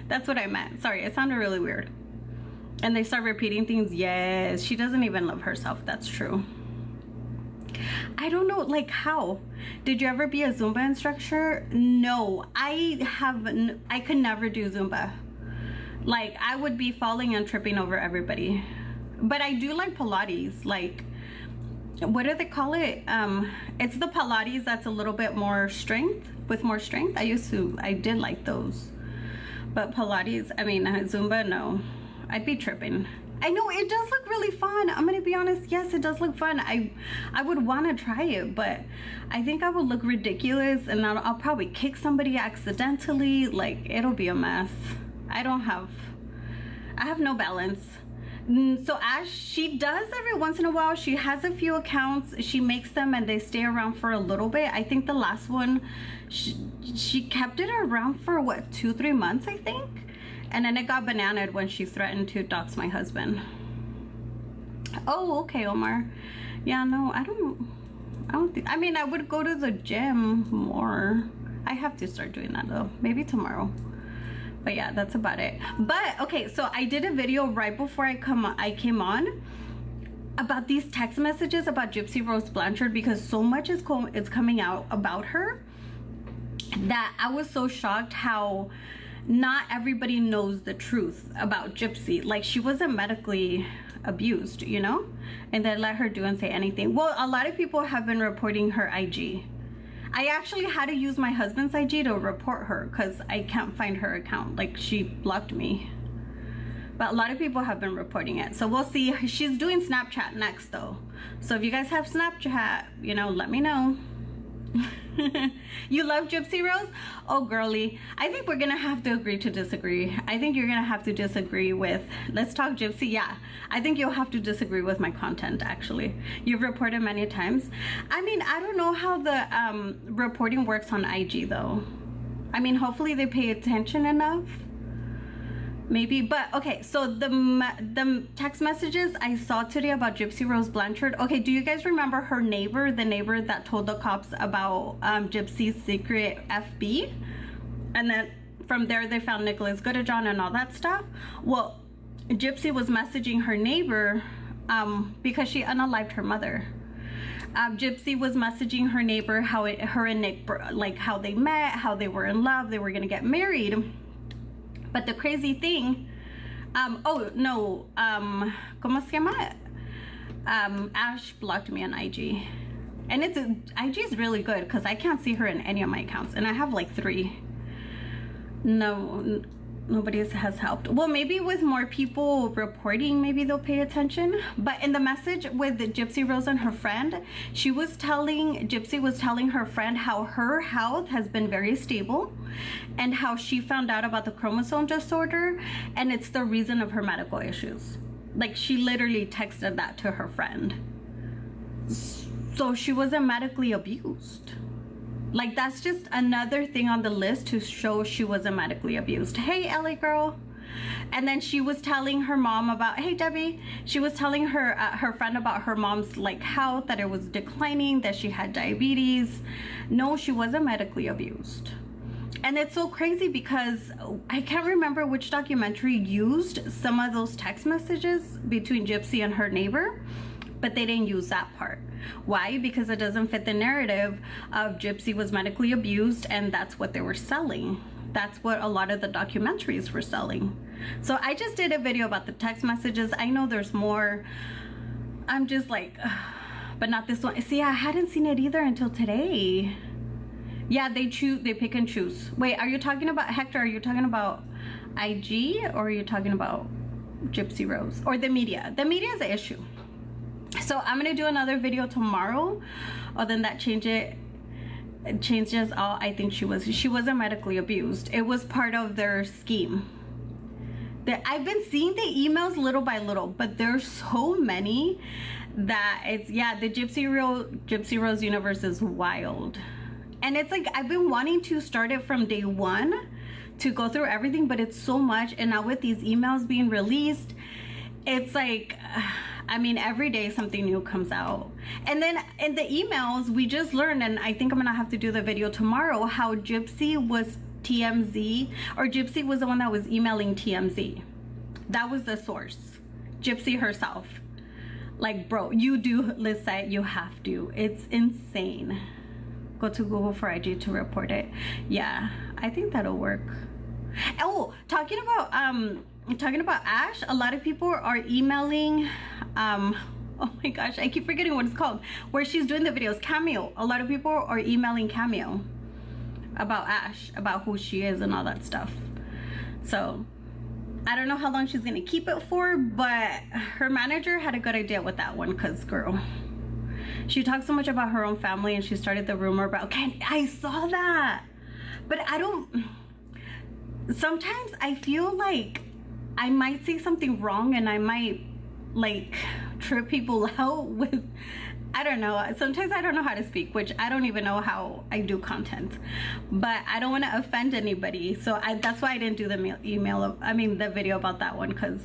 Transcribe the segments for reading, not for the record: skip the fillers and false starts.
That's what I meant. Sorry, it sounded really weird. And they start repeating things. Yes, she doesn't even love herself. That's true. I don't know, like, how? Did you ever be a Zumba instructor? No, I could never do Zumba. Like, I would be falling and tripping over everybody. But I do like Pilates. Like, what do they call it? It's the Pilates that's a little bit more strength, with more strength. I did like those. But Pilates, I mean, Zumba, no. I'd be tripping. I know, it does look really fun. I'm gonna be honest, yes, it does look fun. I would want to try it, but I think I would look ridiculous, and I'll probably kick somebody accidentally. Like, it'll be a mess. I have no balance. So Ash, she does every once in a while. She has a few accounts, she makes them and they stay around for a little bit. I think the last one, she kept it around for what, 2-3 months, I think. And then it got bananaed when she threatened to dox my husband. Oh, okay, Omar. Yeah, no, I don't think, I mean, I would go to the gym more. I have to start doing that though, maybe tomorrow. But yeah, that's about it. But okay, so I did a video right before I came on about these text messages about Gypsy Rose Blanchard, because so much is coming out about her that I was so shocked how not everybody knows the truth about Gypsy. Like, she wasn't medically abused, you know, and they let her do and say anything. Well, a lot of people have been reporting her IG. I actually had to use my husband's IG to report her because I can't find her account. Like, she blocked me. But a lot of people have been reporting it, so we'll see. She's doing Snapchat next though, so if you guys have Snapchat, you know, let me know. You love Gypsy Rose? Oh girly, I think we're gonna have to agree to disagree. I think you're gonna have to disagree with Let's Talk Gypsy. Yeah, I think you'll have to disagree with my content. Actually, you've reported many times. I mean, I don't know how the reporting works on IG though. I mean, hopefully they pay attention enough, maybe. But okay, so the text messages I saw today about Gypsy Rose Blanchard. Okay, do you guys remember her neighbor, the neighbor that told the cops about Gypsy's secret FB? And then from there they found Nicholas Goodajohn and all that stuff. Well, Gypsy was messaging her neighbor because she unalived her mother. Gypsy was messaging her neighbor how her and Nick, like, how they met, how they were in love, they were gonna get married. But the crazy thing, oh no, ¿cómo se llama? Ash blocked me on IG. And IG is really good because I can't see her in any of my accounts. And I have like 3. No, nobody has helped. Well, maybe with more people reporting, maybe they'll pay attention. But in the message with Gypsy Rose and her friend, Gypsy was telling her friend how her health has been very stable and how she found out about the chromosome disorder and it's the reason of her medical issues. Like, she literally texted that to her friend. So she wasn't medically abused. Like, that's just another thing on the list to show she wasn't medically abused. Hey, LA girl. And then she was telling her mom about, hey Debbie, she was telling her friend about her mom's like health, that it was declining, that she had diabetes. No, she wasn't medically abused. And it's so crazy because I can't remember which documentary used some of those text messages between Gypsy and her neighbor, but they didn't use that part. Why? Because it doesn't fit the narrative of Gypsy was medically abused and that's what they were selling. That's what a lot of the documentaries were selling. So I just did a video about the text messages. I know there's more. I'm just like, but not this one. See, I hadn't seen it either until today. Yeah, they pick and choose. Wait, are you talking about, Hector, are you talking about IG or are you talking about Gypsy Rose? Or the media? The media is the issue. So I'm gonna do another video tomorrow. Other than that, changes all. I think she wasn't medically abused. It was part of their scheme. I've been seeing the emails little by little, but there's so many that it's, yeah, the Gypsy Rose universe is wild. And it's like, I've been wanting to start it from day one to go through everything, but it's so much. And now with these emails being released, it's like, I mean, every day something new comes out. And then in the emails, we just learned, and I think I'm gonna have to do the video tomorrow, how Gypsy was TMZ, or Gypsy was the one that was emailing TMZ. That was the source. Gypsy herself. Like, bro, you do, Lizette, you have to. It's insane. Go to Google for IG to report it. Yeah, I think that'll work. Oh, talking about Ash, a lot of people are emailing, oh my gosh, I keep forgetting what it's called, where she's doing the videos, Cameo. A lot of people are emailing Cameo about Ash, about who she is and all that stuff. So I don't know how long she's gonna keep it for, but her manager had a good idea with that one, because girl, she talks so much about her own family, and she started the rumor about, okay, I saw that, but I don't, sometimes I feel like I might say something wrong, and I might like trip people out with, I don't know, sometimes I don't know how to speak, which I don't even know how I do content, but I don't want to offend anybody, so that's why I didn't do the the video about that one, because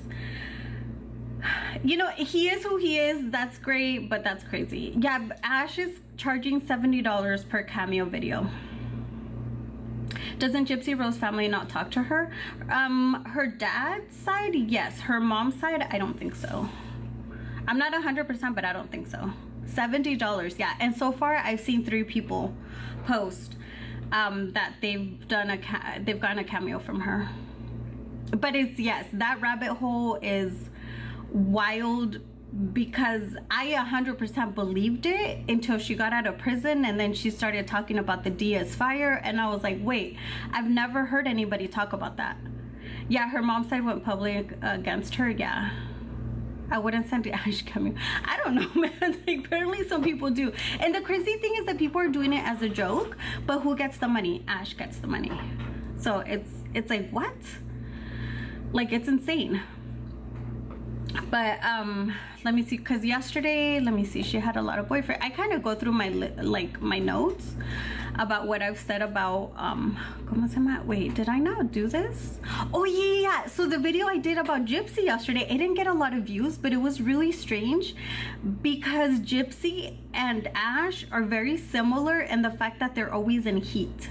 you know, he is who he is. That's great, but that's crazy. Yeah, Ash is charging $70 per Cameo video. Doesn't Gypsy Rose family not talk to her? Her dad's side, yes. Her mom's side, I don't think so. I'm not 100%, but I don't think so. $70, yeah. And so far, I've seen 3 people post that they've gotten a cameo from her. But it's, yes, that rabbit hole is wild, because I 100% believed it until she got out of prison, and then she started talking about the Diaz fire, and I was like, wait, I've never heard anybody talk about that. Yeah, her mom's side went public against her. Yeah, I wouldn't send the Ash cameo. I don't know, man. Like, apparently some people do, and the crazy thing is that people are doing it as a joke, but who gets the money? Ash gets the money. So it's like, what? Like, it's insane. But let me see, because yesterday, let me see, she had a lot of boyfriends. I kind of go through my notes about what I've said about ¿cómo se llama? Wait, did I not do this? Oh yeah. So the video I did about Gypsy yesterday, it didn't get a lot of views, but it was really strange because Gypsy and Ash are very similar in the fact that they're always in heat.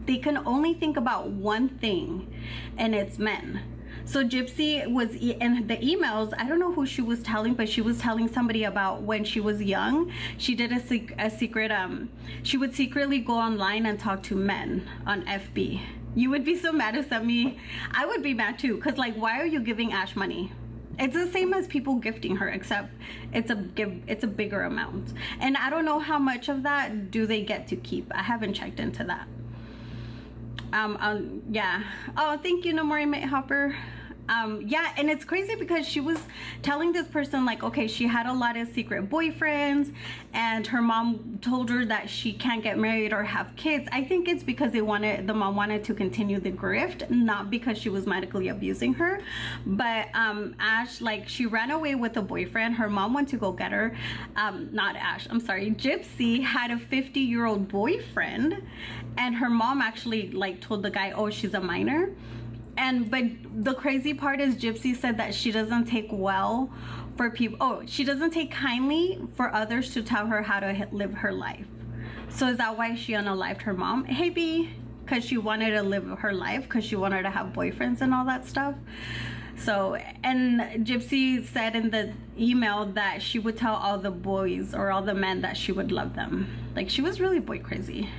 They can only think about one thing, and it's men. So Gypsy was in the emails, I don't know who she was telling, but she was telling somebody about when she was young, she did a secret, she would secretly go online and talk to men on FB. You would be so mad at me. I would be mad too, because like, why are you giving Ash money? It's the same as people gifting her, except it's a bigger amount. And I don't know how much of that do they get to keep. I haven't checked into that. Yeah. Oh, thank you, No More Mate Hopper. Yeah, and it's crazy because she was telling this person, like, okay, she had a lot of secret boyfriends, and her mom told her that she can't get married or have kids. I think it's because the mom wanted to continue the grift, not because she was medically abusing her. But Ash, like, she ran away with a boyfriend. Her mom went to go get her. Not Ash, I'm sorry. Gypsy had a 50-year-old boyfriend, and her mom actually like told the guy, oh, she's a minor. But the crazy part is Gypsy said that she doesn't take well for people. Oh, she doesn't take kindly for others to tell her how to live her life. So is that why she unalived her mom? Hey, B, because she wanted to live her life, because she wanted to have boyfriends and all that stuff. So, and Gypsy said in the email that she would tell all the boys or all the men that she would love them. Like, she was really boy crazy.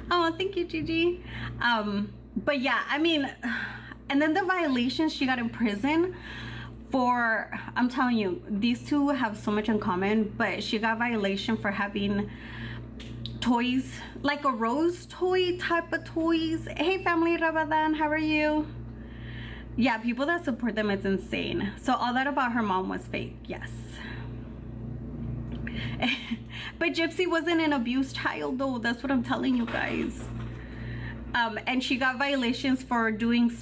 Oh, thank you, Gigi. But yeah, I mean, and then the violations she got in prison for, I'm telling you, these two have so much in common, but she got violation for having toys, like a rose toy type of toys. Hey, family Ramadan, how are you? Yeah, people that support them, it's insane. So all that about her mom was fake, yes. But Gypsy wasn't an abused child though, that's what I'm telling you guys. And she got violations for doing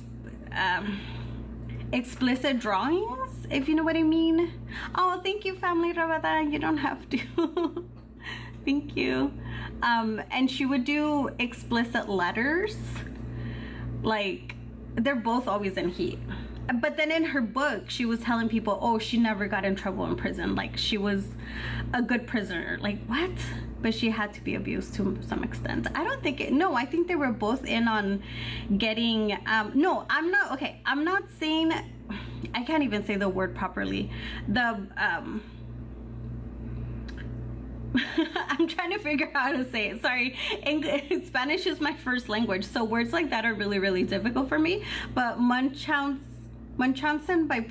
explicit drawings, if you know what I mean. Oh, thank you, family Ramadan. You don't have to. Thank you. And she would do explicit letters. Like, they're both always in heat. But then in her book, she was telling people, oh, she never got in trouble in prison. Like, she was a good prisoner. Like, what? But she had to be abused to some extent. I don't think no, I think they were both in on getting, no, I'm not saying, I can't even say the word properly. I'm trying to figure out how to say it. Sorry, English, Spanish is my first language, so words like that are really, really difficult for me. But Munchausen by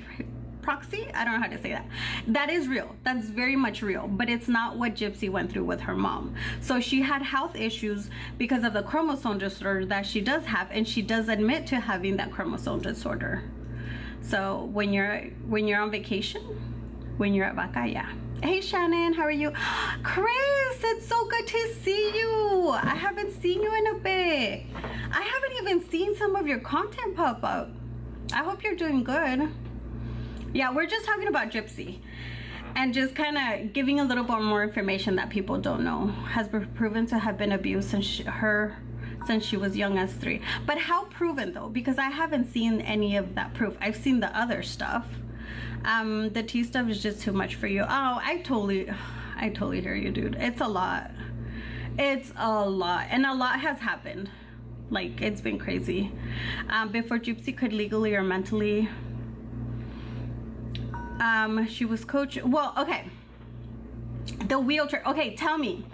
proxy, I don't know how to say that. That is real. That's very much real, but it's not what Gypsy went through with her mom. So she had health issues because of the chromosome disorder that she does have, and she does admit to having that chromosome disorder. So when you're on vacation, when you're at vaca, yeah. Hey Shannon, how are you? Chris, it's so good to see you. I haven't seen you in a bit. I haven't even seen some of your content pop up. I hope you're doing good. Yeah, we're just talking about Gypsy and just kind of giving a little bit more information that people don't know. Has been proven to have been abused since she was young as 3. But how proven though? Because I haven't seen any of that proof. I've seen the other stuff. The tea stuff is just too much for you. Oh, I totally hear you, dude. It's a lot. It's a lot, and a lot has happened. Like, it's been crazy. Before Gypsy could legally or mentally, she was coached. Well, okay. The wheelchair. Okay, tell me,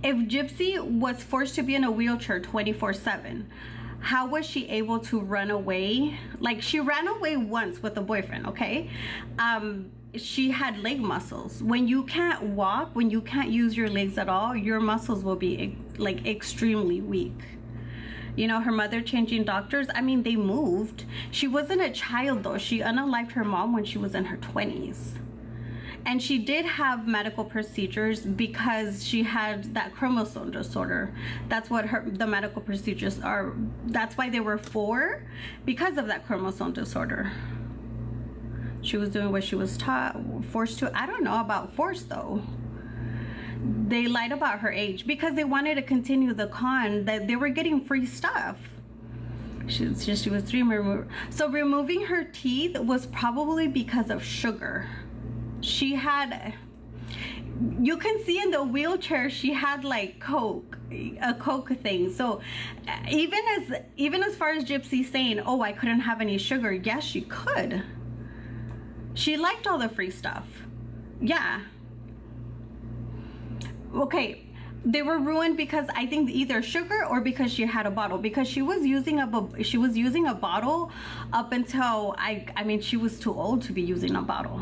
if Gypsy was forced to be in a wheelchair 24/7, how was she able to run away? Like, she ran away once with a boyfriend, okay? She had leg muscles. When you can't walk, when you can't use your legs at all, your muscles will be like extremely weak. You know, her mother changing doctors, I mean, they moved. She wasn't a child though. She unalived her mom when she was in her 20s. And she did have medical procedures because she had that chromosome disorder. That's what the medical procedures are. That's why they were for, because of that chromosome disorder. She was doing what she was forced to. I don't know about forced though. They lied about her age because they wanted to continue the con that they were getting free stuff. She was 3. So removing her teeth was probably because of sugar. She had, you can see in the wheelchair, she had like a Coke thing. So even as far as Gypsy saying, oh, I couldn't have any sugar, yes, she could. She liked all the free stuff. Yeah. Okay, they were ruined because I think either sugar or because she had a bottle, because she was using a bottle up until I mean, she was too old to be using a bottle.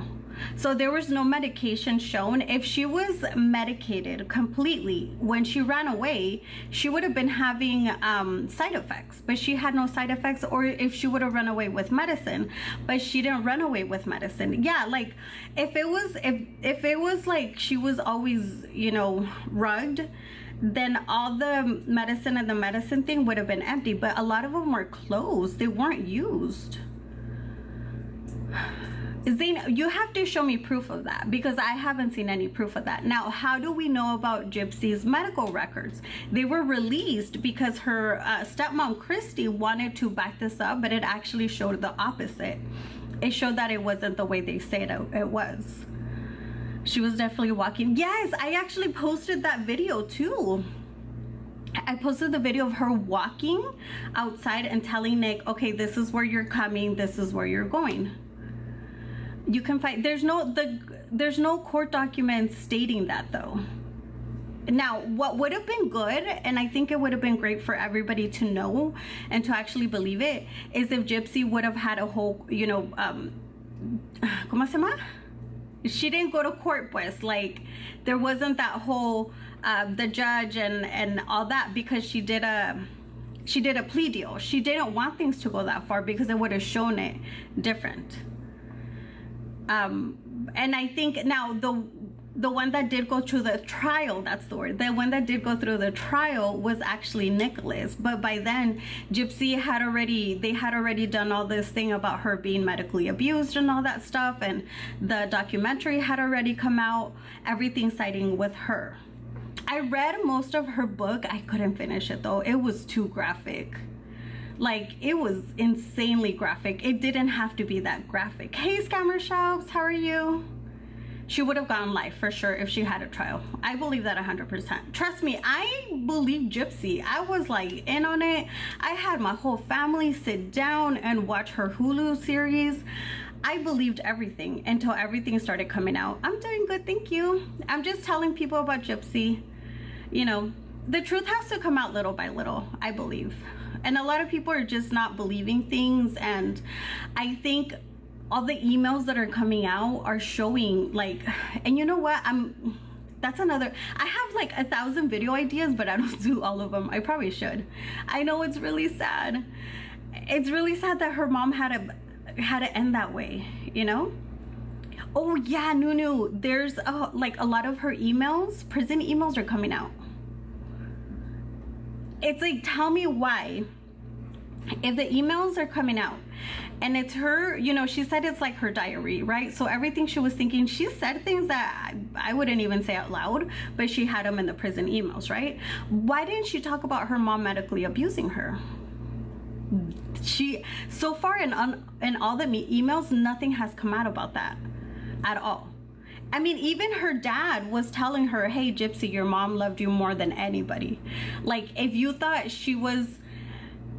So there was no medication shown. If she was medicated completely when she ran away, she would have been having side effects, but she had no side effects. Or if she would have run away with medicine, but she didn't run away with medicine. Yeah, like if it was like she was always, you know, rugged, then all the medicine and the medicine thing would have been empty. But a lot of them were closed. They weren't used. Zane, you have to show me proof of that, because I haven't seen any proof of that. Now, how do we know about Gypsy's medical records? They were released because her stepmom, Christy, wanted to back this up, but it actually showed the opposite. It showed that it wasn't the way they said it was. She was definitely walking. Yes, I actually posted that video too. I posted the video of her walking outside and telling Nick, okay, this is where you're coming, this is where you're going. You can find, there's no court documents stating that though. Now, what would have been good, and I think it would have been great for everybody to know and to actually believe it, is if Gypsy would have had a whole, you know, ¿cómo se llama? She didn't go to court, pues, like, there wasn't that whole, the judge and all that, because she did a plea deal. She didn't want things to go that far because it would have shown it different. And I think now the one that did go through the trial, that's the word, the one that did go through the trial was actually Nicholas. But by then, Gypsy they had already done all this thing about her being medically abused and all that stuff, and the documentary had already come out, everything siding with her. I read most of her book. I couldn't finish it though. It was too graphic. Like, it was insanely graphic. It didn't have to be that graphic. Hey, Scammer Shops, how are you? She would have gone live for sure if she had a trial. I believe that 100%. Trust me, I believe Gypsy. I was like in on it. I had my whole family sit down and watch her Hulu series. I believed everything until everything started coming out. I'm doing good, thank you. I'm just telling people about Gypsy. You know, the truth has to come out little by little, I believe. And a lot of people are just not believing things. And I think all the emails that are coming out are showing, like, and you know what, that's another, I have like 1,000 video ideas, but I don't do all of them. I probably should. I know it's really sad. It's really sad that her mom had to end that way, you know? Oh yeah, Nunu, there's like a lot of her emails, prison emails are coming out. It's like, tell me why. If the emails are coming out and it's her, you know, she said it's like her diary, right? So everything she was thinking, she said things that I wouldn't even say out loud, but she had them in the prison emails, right? Why didn't she talk about her mom medically abusing her? She, so far in all the emails, nothing has come out about that at all. I mean, even her dad was telling her, hey, Gypsy, your mom loved you more than anybody. Like, if you thought she was,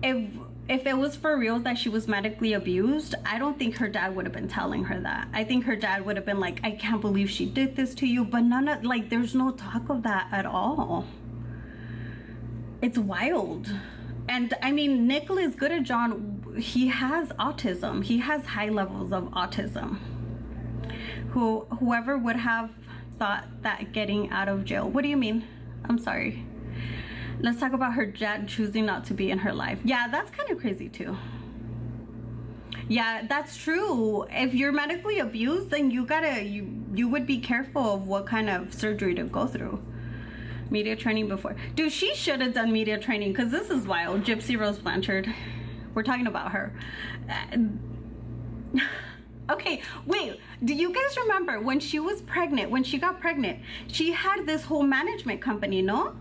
if it was for real that she was medically abused, I don't think her dad would have been telling her that. I think her dad would have been like, I can't believe she did this to you. But none of, like, there's no talk of that at all. It's wild. And I mean, Nicholas Goodajohn, he has autism. He has high levels of autism. Whoever would have thought that getting out of jail. What do you mean? I'm sorry. Let's talk about her dad choosing not to be in her life. Yeah, that's kind of crazy too. Yeah, that's true. If you're medically abused, then you would be careful of what kind of surgery to go through. Media training before. Dude, she should have done media training, because this is wild. Gypsy Rose Blanchard. We're talking about her. Okay, wait, do you guys remember when she was pregnant, when she got pregnant, she had this whole management company, no?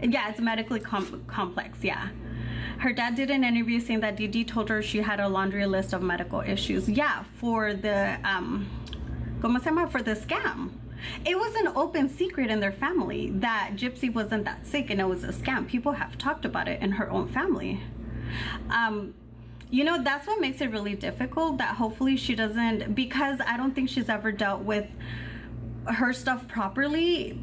Yeah, it's medically complex, yeah. Her dad did an interview saying that Didi told her she had a laundry list of medical issues. Yeah, for the, ¿cómo se llama? For the scam. It was an open secret in their family that Gypsy wasn't that sick and it was a scam. People have talked about it in her own family. You know, that's what makes it really difficult, that hopefully she doesn't, because I don't think she's ever dealt with her stuff properly,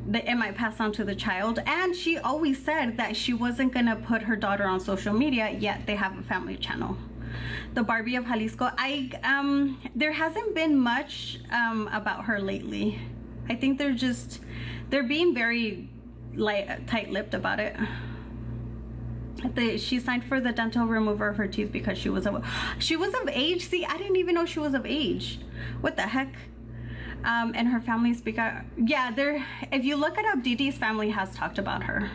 that it might pass on to the child. And she always said that she wasn't gonna put her daughter on social media, yet they have a family channel. The Barbie of Jalisco, there hasn't been much about her lately. I think they're being very tight-lipped about it. She signed for the dental remover of her teeth because she was of age. See, I didn't even know she was of age. What the heck? And her family speaker. Yeah, if you look it up, Didi's family has talked about her.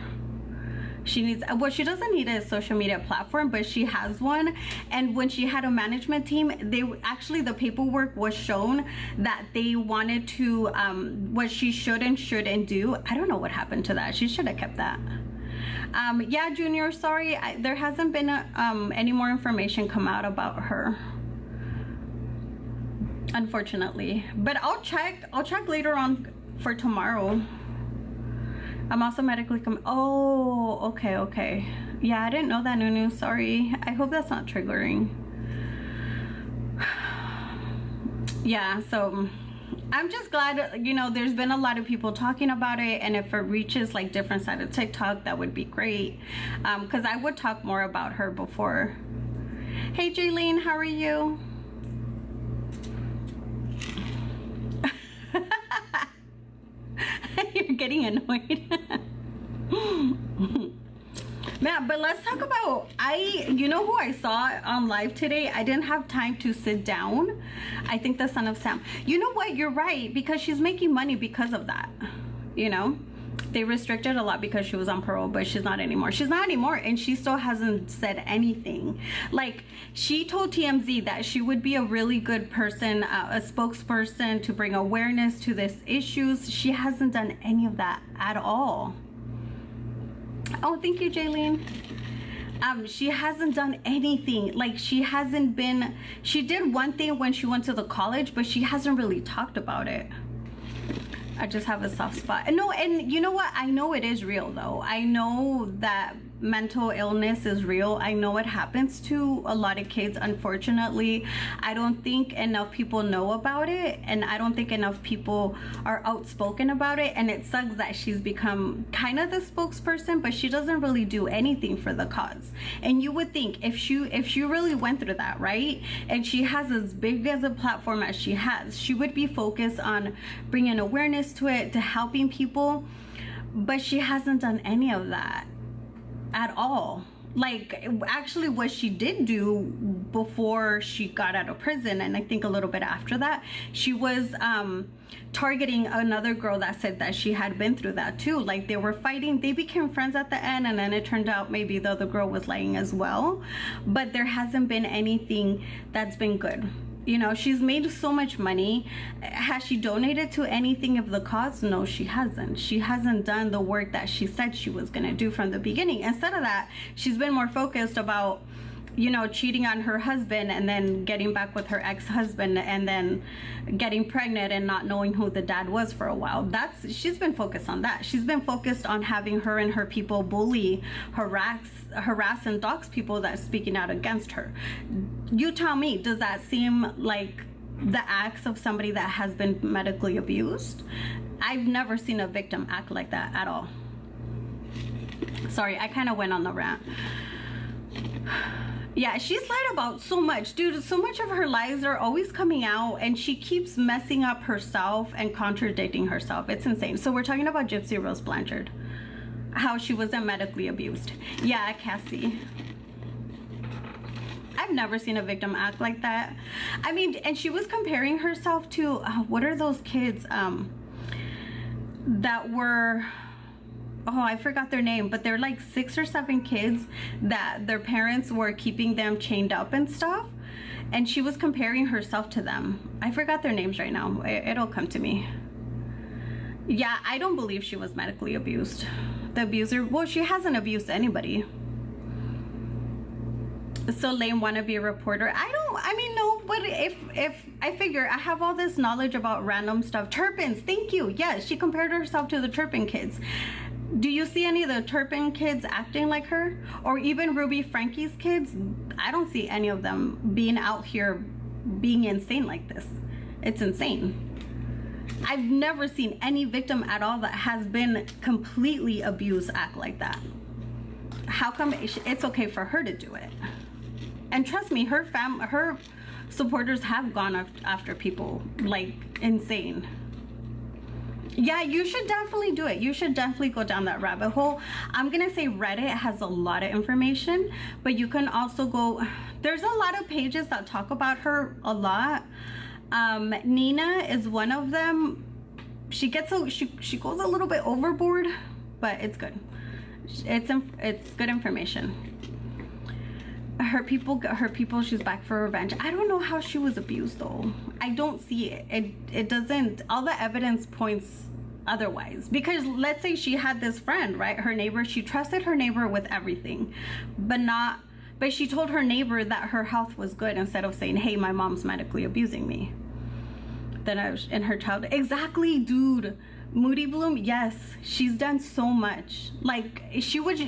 She needs, well, she doesn't need a social media platform, but she has one. And when she had a management team, the paperwork was shown that they wanted to, what she should and shouldn't do. I don't know what happened to that. She should have kept that. Yeah, Junior, sorry, there hasn't been any more information come out about her, unfortunately. But I'll check later on for tomorrow. I'm also medically oh, okay. Yeah, I didn't know that, Nunu. Sorry. I hope that's not triggering. Yeah, so I'm just glad, you know, there's been a lot of people talking about it, and if it reaches like different side of TikTok, that would be great. Because I would talk more about her before. Hey, Jaylene, how are you? You're getting annoyed. Man, but let's talk about, you know who I saw on live today? I didn't have time to sit down. I think the son of Sam. You know what? You're right, because she's making money because of that. You know, they restricted a lot because she was on parole, but she's not anymore. She's not anymore, and she still hasn't said anything. Like, she told TMZ that she would be a really good person, a spokesperson to bring awareness to this issues. She hasn't done any of that at all. Oh, thank you, Jaylene. She hasn't done anything. Like, she hasn't been, she did one thing when she went to the college, but she hasn't really talked about it. I just have a soft spot. No, and you know what? I know it is real though. I know that mental illness is real. I know it happens to a lot of kids, unfortunately. I don't think enough people know about it, and I don't think enough people are outspoken about it, and it sucks that she's become kind of the spokesperson, but she doesn't really do anything for the cause. And you would think if she really went through that, right, and she has as big as a platform as she has, she would be focused on bringing awareness to it, to helping people, but she hasn't done any of that at all. Like, actually what she did do before she got out of prison, and I think a little bit after that, she was targeting another girl that said that she had been through that too. Like, they were fighting, they became friends at the end, and then it turned out maybe the other girl was lying as well. But there hasn't been anything that's been good. You know, she's made so much money. Has she donated to anything of the cause? No, she hasn't. She hasn't done the work that she said she was going to do from the beginning. Instead of that, she's been more focused about, you know, cheating on her husband and then getting back with her ex-husband and then getting pregnant and not knowing who the dad was for a while. She's been focused on that. She's been focused on having her and her people bully, harass and dox people that's speaking out against her. You tell me, does that seem like the acts of somebody that has been medically abused? I've never seen a victim act like that at all. Sorry, I kind of went on the rant. Yeah, she's lied about so much, dude. So much of her lies are always coming out, and she keeps messing up herself and contradicting herself. It's insane. So we're talking about Gypsy Rose Blanchard, how she wasn't medically abused. Yeah, Cassie. I've never seen a victim act like that. I mean, and she was comparing herself to, what are those kids that were, oh, I forgot their name, but they're like 6 or 7 kids that their parents were keeping them chained up and stuff. And she was comparing herself to them. I forgot their names right now. It'll come to me. Yeah, I don't believe she was medically abused. The abuser, well, she hasn't abused anybody. So lame wannabe reporter. I mean, no, but if I figure I have all this knowledge about random stuff. Turpins, thank you. Yes, she compared herself to the Turpin kids. Do you see any of the Turpin kids acting like her? Or even Ruby Frankie's kids? I don't see any of them being out here being insane like this. It's insane. I've never seen any victim at all that has been completely abused act like that. How come it's okay for her to do it? And trust me, her supporters have gone after people like insane. Yeah, you should definitely do it. You should definitely go down that rabbit hole. I'm gonna say Reddit has a lot of information, but you can also go, there's a lot of pages that talk about her a lot. Nina is one of them. She gets she goes a little bit overboard, but it's good. It's good information. Her people, she's back for revenge. I don't know how she was abused though. I don't see it. It doesn't, all the evidence points otherwise. Because let's say she had this friend, right? Her neighbor, she trusted her neighbor with everything, but she told her neighbor that her health was good instead of saying, hey, my mom's medically abusing me. Then I was in her child. Exactly, dude. Moody Bloom, yes, she's done so much. Like, she was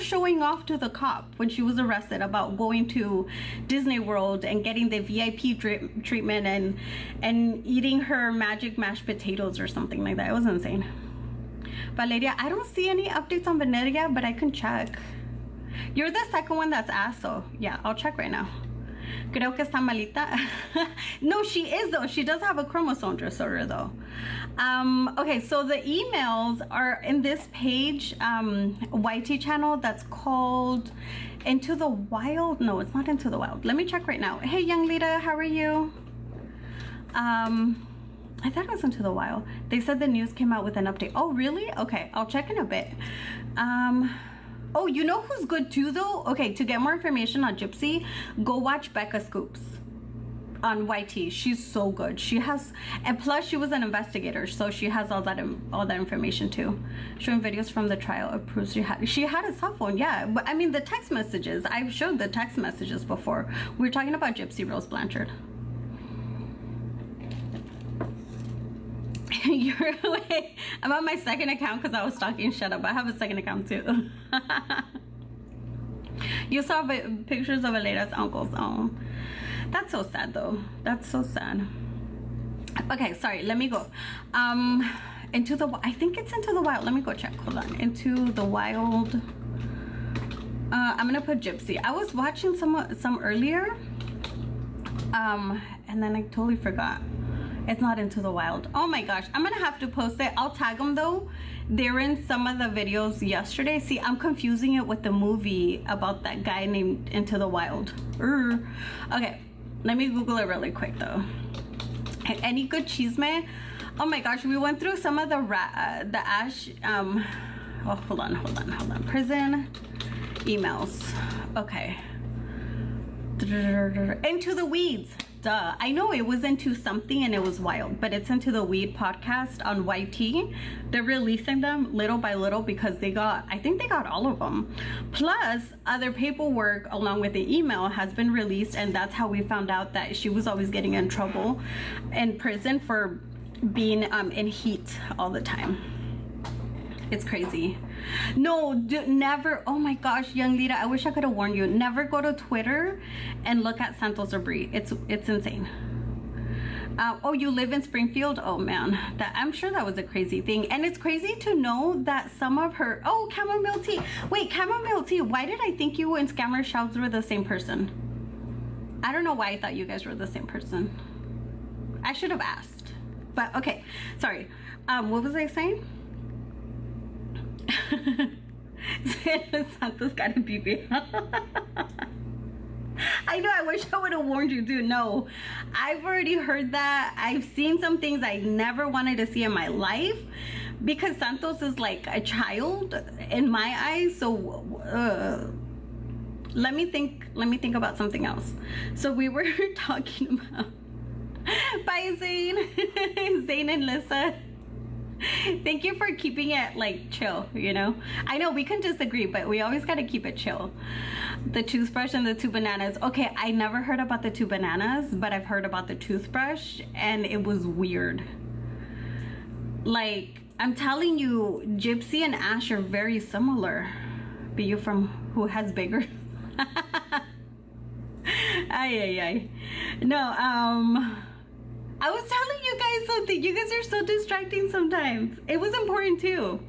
showing off to the cop when she was arrested about going to Disney World and getting the VIP treatment and eating her magic mashed potatoes or something like that. It was insane. Valeria, I don't see any updates on Valeria, but I can check. You're the second one that's asked, so yeah, I'll check right now. Creo que está malita. No, she is though. She does have a chromosome disorder though. Okay, so the emails are in this page, YT channel that's called Into the Wild. No, it's not Into the Wild. Let me check right now. Hey, young Lita, how are you? I thought it was Into the Wild. They said the news came out with an update. Oh, really? Okay, I'll check in a bit. Oh, you know who's good too though? Okay, to get more information on Gypsy, go watch Becca Scoops. on YT. She's so good. She has, and plus she was an investigator, so she has all that information too. Showing videos from the trial of proofs she had a cell phone. Yeah, but I mean the text messages. I've showed the text messages before. We were talking about Gypsy Rose Blanchard. You're away. I'm on my second account because I was stalking. Shut up. I have a second account too. You saw pictures of Aleda's uncles. Oh, that's so sad though. That's so sad. Okay, sorry. Let me go. Into the. I think it's Into the Wild. Let me go check. Hold on. Into the Wild. I'm gonna put Gypsy. I was watching some earlier. And then I totally forgot. It's not Into the Wild. Oh my gosh, I'm gonna have to post it. I'll tag them though. They're in some of the videos yesterday. See, I'm confusing it with the movie about that guy named Into the Wild. Okay, let me Google it really quick though. Any good chisme? Oh my gosh, we went through some of the Ash. Oh, hold on. Prison emails. Okay. Into the Weeds. Duh. I know it was Into something and it was wild, but it's Into the Weed podcast on YT. They're releasing them little by little because I think they got all of them. Plus, other paperwork along with the email has been released, and that's how we found out that she was always getting in trouble in prison for being in heat all the time. It's crazy. No, never. Oh my gosh, young Lita, I wish I could have warned you. Never go to Twitter and look at Santos or Brie. It's insane. Oh, you live in Springfield? Oh man, I'm sure that was a crazy thing. And it's crazy to know that some of her. Oh, chamomile tea. Wait, chamomile tea. Why did I think you and Scammer Shouts were the same person? I don't know why I thought you guys were the same person. I should have asked. But okay, sorry. What was I saying? Santos got a BB. I know, I wish I would have warned you too. No, I've already heard that. I've seen some things I never wanted to see in my life because Santos is like a child in my eyes. So let me think about something else. So we were talking about bye Zane. Zane and Lissa. Thank you for keeping it like chill, you know. I know we can disagree, but we always got to keep it chill. The toothbrush and the 2 bananas. Okay, I never heard about the 2 bananas, but I've heard about the toothbrush, and it was weird. Like, I'm telling you, Gypsy and Ash are very similar. Be you from who has bigger? Ay. No, I was telling you guys something. You guys are so distracting sometimes. It was important too.